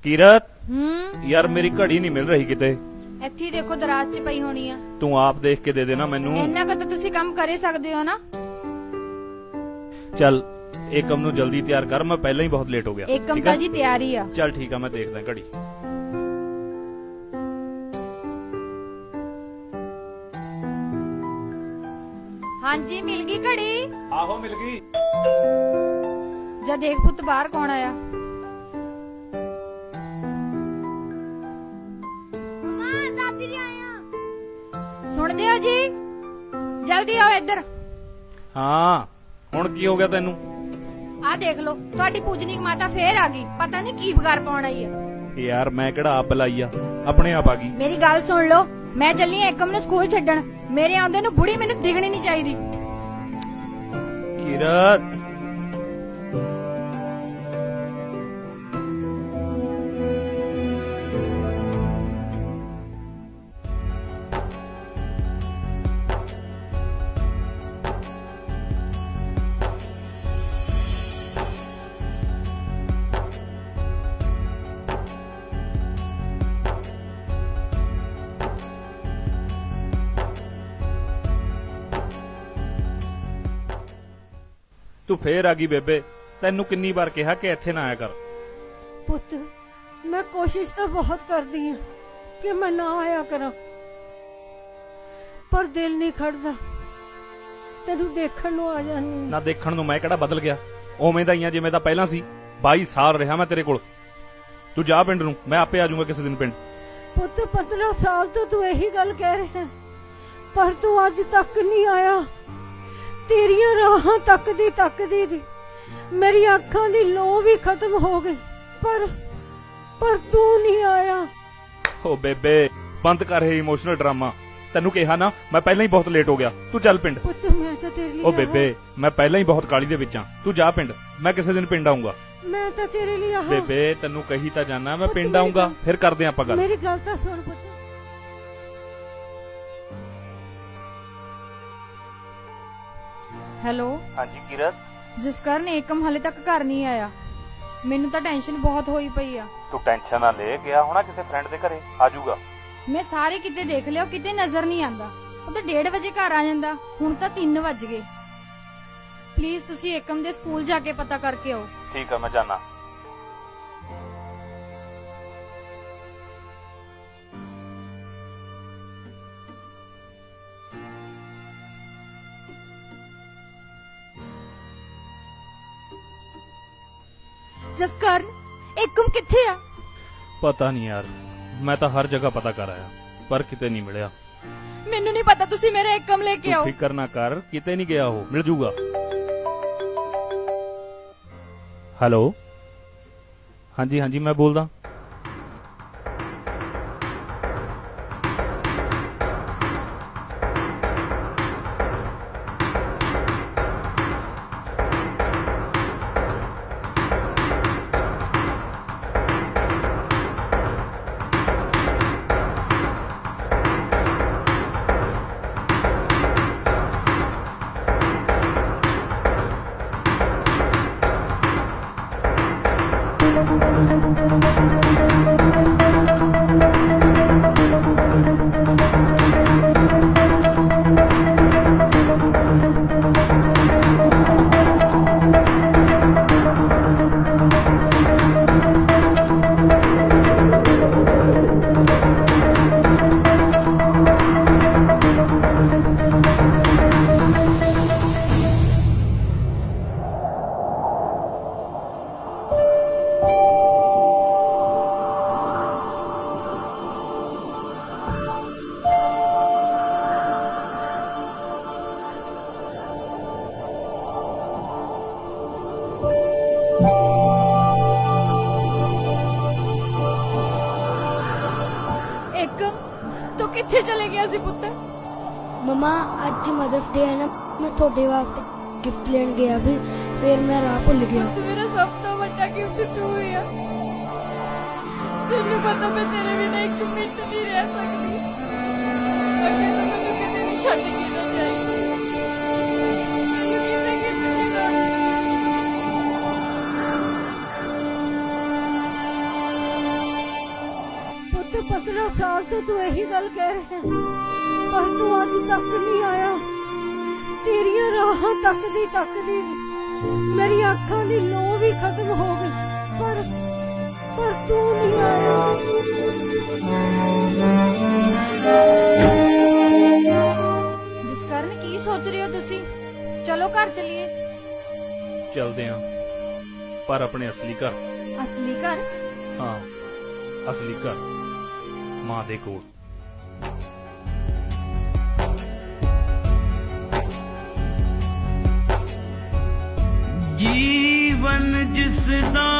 ਕੀਰਤ यार मेरी घड़ी नहीं मिल रही किते। ਇੱਥੇ ਦੇਖੋ ਦਰਾਜ਼ 'ਚ ਪਈ ਹੋਣੀ ਆ। तू आप देख के दे देना मैनू। ਇੰਨਾ ਕੁ ਤਾਂ ਤੁਸੀਂ ਕੰਮ ਕਰੇ ਸਕਦੇ ਹੋ ਨਾ। चल एकम नू जल्दी तैयार कर, मैं पहले ही बहुत लेट हो गया। ਏਕਮ ठीक ਤਾਂ है? ਜੀ ਤਿਆਰੀ ਆ। चल ठीक है, मैं देखदा घड़ी। ਹਾਂਜੀ ਮਿਲ ਗਈ ਘੜੀ। आहो मिल गई। ਜਾ ਦੇਖ ਪੁੱਤ ਬਾਹਰ ਕੌਣ ਆਇਆ। ਮਮਾ ਦਾਦੀ ਜੀ ਆਇਆ। ਸੁਣਦੇ ਹੋ ਜੀ, ਜਲਦੀ ਆਓ ਇੱਧਰ। हाँ हुण की हो गया तेनू? ਆ ਦੇਖ ਲਓ ਤੁਹਾਡੀ ਪੂਜਨੀਕ ਮਾਤਾ ਫੇਰ ਆ ਗਈ। ਪਤਾ ਨਹੀਂ ਕੀ ਵਿਗਾੜ ਪਾਉਣ ਆਈ ਹੈ। यार मैं केड़ा आप बुलाई आ, अपने आप आ गई। ਮੇਰੀ ਗੱਲ ਸੁਣ ਲਓ, ਮੈਂ ਚੱਲੀ ਆ ਏਕਮ ਨੂੰ ਸਕੂਲ ਛੱਡਣ। ਮੇਰੇ ਆਉਂਦੇ ਨੂੰ ਬੁੜੀ ਮੈਨੂੰ ਦਿਖਣੀ ਨਹੀਂ ਚਾਹੀਦੀ। ਕੀਰਤ तू फेर आ गई बेबे। तेनू किन्नी बार कहा कि इत्थे ना आया कर। पुत मैं कोशिश तो बहुत करती हूँ कि मैं ना आया करा, पर दिल नहीं खड़दा। तेनू देखण नू आ जानी। ना देखण नू मैं केड़ा बदल गया, उवें दा ही आ जिवें दा पहला सी। 22 साल रहा मैं तेरे कोल। तू जा पिंड नू, मैं आपे आ जाऊंगा किसी दिन पिंड। पुत 15 साल तो तू यही गल कह रहा है, पर तू अज तक नहीं आया। तेरिया राहां तकदी दी मेरी अखां दी लो भी खत्म हो गई, पर तू नहीं आया। ओ बेबे बंद कर है इमोशनल ड्रामा। तेनू कहा ना मैं पहला ही बहुत लेट हो गया। तू चल पिंड। पुत मैं तो तेरे लिए ओ बेबे मैं पहला ही बहुत काली दे विच हां। तू जा पिंड, मैं किसी दिन पिंड आऊंगा। मैं तो तेरे लिए आहा। बेबे तेनू कही ता जाना मैं पुत पिंड मेरी आऊंगा, गल- फिर करदे आं आपां गल। मेरी गल तो सुन पुत। ਹੈਲੋ हां जी कीरत, ਜਿਸ ਕਾਰਨ ਏਕਮ ਹਲੇ ਤੱਕ ਘਰ ਨਹੀਂ ਆਇਆ। ਮੈਨੂੰ ਤਾਂ ਟੈਨਸ਼ਨ ਬਹੁਤ ਹੋਈ ਪਈ ਆ। तू टेंशन ना ले, गया होना किसी फ्रेंड दे घरे, आ जाऊगा। ਮੈਂ ਸਾਰੇ ਕਿਤੇ ਦੇਖ ਲਿਆ, ਕਿਤੇ ਨਜ਼ਰ ਨਹੀਂ ਆਂਦਾ। ਉਹ ਤਾਂ 1:30 ਵਜੇ ਘਰ ਆ ਜਾਂਦਾ, ਹੁਣ ਤਾਂ 3 ਵੱਜ ਗਏ। ਪਲੀਜ਼ ਤੁਸੀਂ ਏਕਮ ਦੇ ਸਕੂਲ ਜਾ ਕੇ ਪਤਾ ਕਰਕੇ ਆਓ। ठीक है मैं जाना। ਜਿਸ ਕਾਰਨ ਏਕਮ ਕਿੱਥੇ ਆ? पता नहीं यार, मैं तो हर जगह पता कर आया पर किते नहीं मिलया। ਮੈਨੂੰ ਨਹੀਂ ਪਤਾ, ਤੁਸੀਂ ਮੇਰਾ ਏਕਮ ਲੈ ਕੇ तू ਆਓ। फिक्र ना कर, किते नहीं गया, हो मिल जूगा। हेलो हाँ जी मैं बोलदा। ਤੂੰ ਕਿੱਥੇ ਚਲੇ ਗਿਆ ਸੀ ਪੁੱਤ? मम्मा अज मदर्स डे है ना, मैं थोड़े वास्ते गिफ्ट लेन गया फिर मैं राह भुल गया। ਤੂੰ ਮੇਰਾ ਸਭ ਤੋਂ ਵੱਡਾ ਗਿਫਟ ਤੂੰ ਹੀ ਆ। ਤੈਨੂੰ ਪਤਾ ਮੈਂ ਤੇਰੇ ਬਿਨਾਂ ਇੱਕ ਮਿੰਟ ਨਹੀਂ ਰਹਿ ਸਕਦੀ। ਅਗੇ ਤੂੰ ਮੈਨੂੰ ਕਿਤੇ ਵੀ ਛੱਡ ਕੇ ਨਾ ਜਾਈਂ। ਮੈਨੂੰ ਕਿਤੇ ਕਿਤੇ ਨਹੀਂ ਜਾਣਾ। 15 ਸਾਲ ਤੋਂ ਤੂੰ ਇਹੀ ਗੱਲ ਕਹਿ ਰਿਹਾ ਪਰ ਤੂੰ ਅੱਜ ਤੱਕ ਨਹੀਂ ਆਇਆ। ਤੇਰੀਆਂ ਰਾਹਾਂ ਤੱਕਦੀ ਮੇਰੀ ਅੱਖਾਂ ਦੀ ਲੋ ਵੀ ਖਤਮ ਹੋ ਗਈ ਪਰ ਤੂੰ ਨਹੀਂ ਆਇਆ। ਜਿਸ ਕਾਰਨ ਕੀ ਸੋਚ ਰਹੇ ਹੋ ਤੁਸੀਂ? ਚਲੋ ਘਰ ਚੱਲੀਏ। ਚੱਲਦੇ ਆਂ, ਪਰ ਆਪਣੇ ਅਸਲੀ ਘਰ। ਅਸਲੀ ਘਰ? ਹਾਂ, ਅਸਲੀ ਘਰ, ਮਾਂ ਦੇ ਕੋਲ। ਜੀਵਨ ਜਿਸ ਦਾ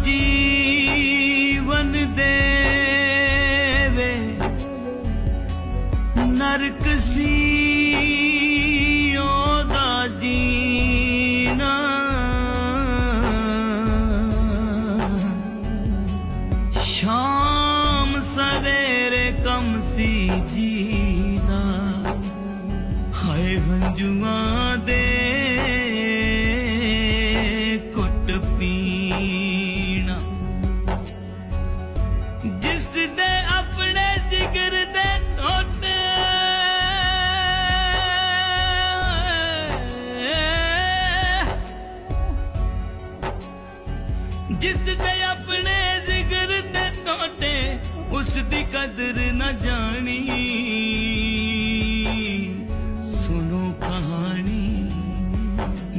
ਜੀਵਨ ਦੇਵੇ ਨਰਕ ਸੀ ਉਹਦਾ ਜੀਣਾ। ਸ਼ਾਮ ਸਵੇਰੇ ਕਮ ਸੀ ਜੀਦਾ ਹਾਏ ਹੰਝੂਆਂ ਦੇ ਪੀਣਾ। ਜਿਸ ਦੇ ਆਪਣੇ ਜਿਗਰ ਦੇ ਟੋਟੇ ਜਿਸ ਦੇ ਆਪਣੇ ਜਿਗਰ ਦੇ ਟੋਟੇ ਉਸ ਦੀ ਕਦਰ न ਜਾਣੀ। ਸੁਣੋ ਕਹਾਣੀ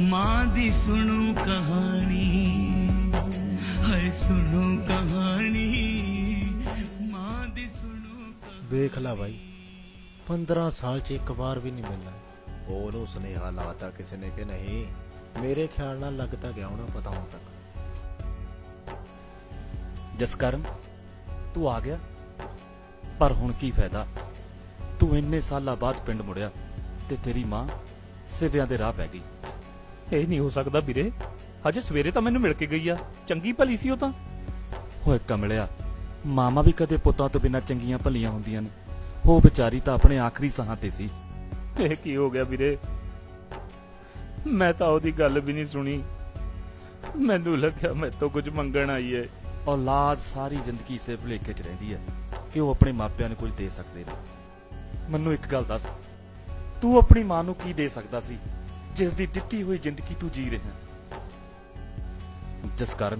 ਮਾਂ ਦੀ, ਸੁਣੋ ਕਹਾਣੀ ਹਾਏ ਸੁਣੋ ਕਹਾਣੀ ਮਾਂ ਦੀ, ਸੁਣੋ ਕਹਾਣੀ। ਵੇਖ ਲਾ ਬਾਈ 15 ਸਾਲ 'ਚ ਇੱਕ ਵਾਰ ਵੀ ਨਹੀਂ ਮਿਲਣਾ। ਉਹਨੂੰ ਸੁਨੇਹਾ ਲਾਤਾ ਕਿਸੇ ਨੇ ਕਿ ਨਹੀਂ? ਮੇਰੇ ਖਿਆਲ ਨਾਲ ਲੱਗ ਤਾਂ ਗਿਆ ਹੋਣਾ ਪਤਾ ਹੁਣ ਤੱਕ। ਜਸਕਰਨ ਤੂੰ ਆ ਗਿਆ, ਪਰ ਹੁਣ ਕੀ ਫਾਇਦਾ? ਤੂੰ ਇੰਨੇ ਸਾਲਾਂ ਬਾਅਦ ਪਿੰਡ ਮੁੜਿਆ ਤੇ ਤੇਰੀ ਮਾਂ ਸਿਵਿਆਂ ਦੇ ਰਾਹ ਪੈ ਗਈ। ਇਹ ਨਹੀਂ ਹੋ ਸਕਦਾ ਵੀਰੇ, ਹਜੇ ਸਵੇਰੇ ਤਾਂ ਮੈਨੂੰ ਮਿਲ ਕੇ ਗਈ ਆ, ਚੰਗੀ ਭਲੀ ਸੀ ਉਹ ਤਾਂ। ਹੋਏ ਕਮਲਿਆ, ਮਾਮਾ ਵੀ ਕਦੇ ਪੁੱਤਾਂ ਤੋਂ ਬਿਨਾਂ ਚੰਗੀਆਂ ਭਲੀਆਂ ਹੁੰਦੀਆਂ ਨੇ। ਉਹ ਵਿਚਾਰੀ ਤਾਂ ਆਪਣੇ ਆਖਰੀ ਸਾਹਾਂ ਤੇ ਸੀ। ਇਹ ਕੀ ਹੋ ਗਿਆ ਵੀਰੇ? ਮੈਂ ਤਾਂ ਉਹਦੀ ਗੱਲ ਵੀ ਨਹੀਂ ਸੁਣੀ। ਮੈਨੂੰ ਲੱਗਿਆ ਮੈਥੋਂ ਕੁਝ ਮੰਗਣ ਆਈ ਏ। ਔਲਾਦ ਸਾਰੀ ਜ਼ਿੰਦਗੀ ਇਸੇ ਭੁਲੇਖੇ 'ਚ ਰਹਿੰਦੀ ਹੈ ਕਿ ਉਹ ਆਪਣੇ ਮਾਪਿਆਂ ਨੂੰ ਕੁਝ ਦੇ ਸਕਦੇ ਨੇ। ਮੈਨੂੰ ਇੱਕ ਗੱਲ ਦੱਸ, ਤੂੰ ਆਪਣੀ ਮਾਂ ਨੂੰ ਕੀ ਦੇ ਸਕਦਾ ਸੀ ਜਿਸ ਦੀ ਦਿੱਤੀ ਹੋਈ ਜ਼ਿੰਦਗੀ ਤੂੰ ਜੀ ਰਿਹਾ? ਜਿਸ ਕਾਰਨ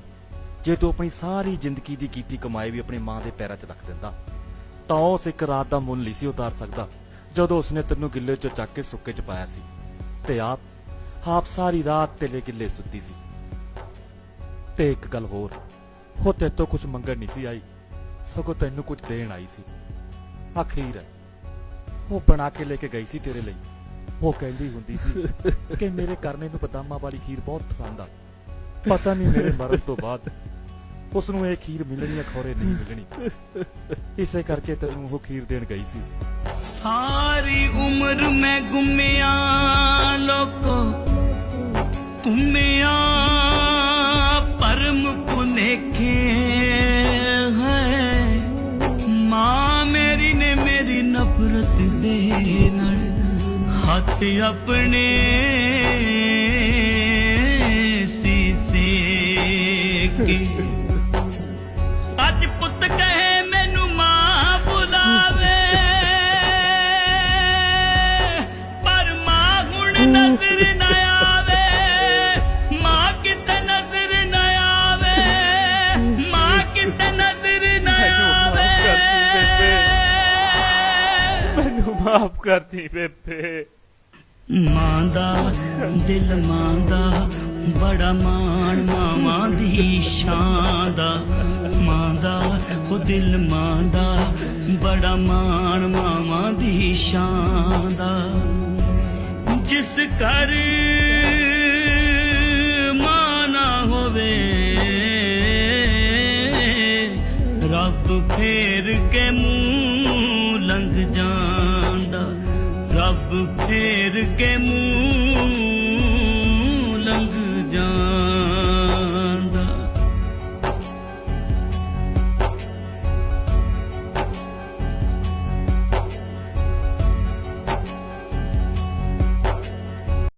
ਜੇ ਤੂੰ ਆਪਣੀ ਸਾਰੀ ਜ਼ਿੰਦਗੀ ਦੀ ਕੀਤੀ ਕਮਾਈ ਵੀ ਆਪਣੀ ਮਾਂ ਦੇ ਪੈਰਾਂ 'ਚ ਰੱਖ ਦਿੰਦਾ ਤਾਂ ਉਸ ਇੱਕ ਰਾਤ ਦਾ ਮੁੱਲ ਨਹੀਂ ਸੀ ਉਤਾਰ ਸਕਦਾ ਜਦੋਂ ਉਸਨੇ ਤੈਨੂੰ ਗਿੱਲੇ 'ਚੋਂ ਚੱਕ ਕੇ ਸੁੱਕੇ 'ਚ ਪਾਇਆ ਸੀ ਤੇ ਆਪ ਸਾਰੀ ਰਾਤ ਤੇਲੇ ਗਿੱਲੇ ਸੁੱਤੀ ਸੀ। ਤੇ ਇੱਕ ਗੱਲ ਹੋਰ, ਉਹ ਤੇਰੇ ਤੋਂ ਕੁਝ ਮੰਗਣ ਨਹੀਂ ਸੀ ਆਈ, ਸਗੋਂ ਤੈਨੂੰ ਕੁਝ ਦੇਣ ਆਈ ਸੀ। ਅਖੀਰ ਉਹ ਬਣਾ ਕੇ ਲੈ ਕੇ ਗਈ ਸੀ ਤੇਰੇ ਲਈ। ਉਹ ਕਹਿੰਦੀ ਹੁੰਦੀ ਸੀ ਕਿ ਮੇਰੇ ਕਰਨੇ ਨੂੰ ਬਦਾਮਾਂ ਵਾਲੀ ਖੀਰ ਬਹੁਤ ਪਸੰਦ ਆ। ਪਤਾ ਨਹੀਂ ਮੇਰੇ ਮਰਨ ਤੋਂ ਬਾਅਦ ਉਸ ਨੂੰ ਇਹ ਖੀਰ ਮਿਲਣੀ ਜਾਂ ਖੌਰੇ ਨਹੀਂ ਮਿਲਣੀ, ਇਸੇ ਕਰਕੇ ਤੈਨੂੰ ਉਹ ਖੀਰ ਦੇਣ ਗਈ ਸੀ। ਸਾਰੀ ਉਮਰ ਮੈਂ ਗੁੰਮਿਆ ਲੋਕੋ ਤੁਮਿਆ ਪਰਮ ਪੁਨੇਖੇ ਹੈ। ਮਾਂ ਮੇਰੀ ਨੇ ਮੇਰੀ ਨਫ਼ਰਤ ਦੇ ਨਾਲ ਹੱਥ ਆਪਣੇ ਸੀਸੇ ਕੇ। ਅੱਜ ਪੁੱਤ ਕਹੇ ਮੈਨੂੰ ਮਾਂ ਬੁਲਾਵੇ ਪਰ ਮਾਂ ਹੁਣ ਨਜ਼ਰ ਨਾ ਆਵੇ। ਮਾਂ ਕਿਤੇ ਨਜ਼ਰ ਨਾ ਆਵੇ, ਮਾਂ ਕਿਤੇ ਨਜ਼ਰ ਨਾ ਆਵੇ। ਮੈਨੂੰ ਮਾਫ ਕਰਦੀ ਬੇਬੇ। ਮਾਂ ਦਾ ਦਿਲ ਮਾਂ ਦਾ ਬੜਾ ਮਾਣ ਮਾਵਾਂ ਦੀ ਸ਼ਾਨ ਦਾ। ਮਾਂ ਦਾ ਉਹ ਦਿਲ ਮਾਂ ਦਾ ਬੜਾ ਮਾਣ ਮਾਵਾਂ ਦੀ ਸ਼ਾਨ ਦਾ। ਜਿਸ ਘਰ ਮਾਂ ਨਾ ਹੋਵੇ ਰੱਬ ਫੇਰ ਕੇ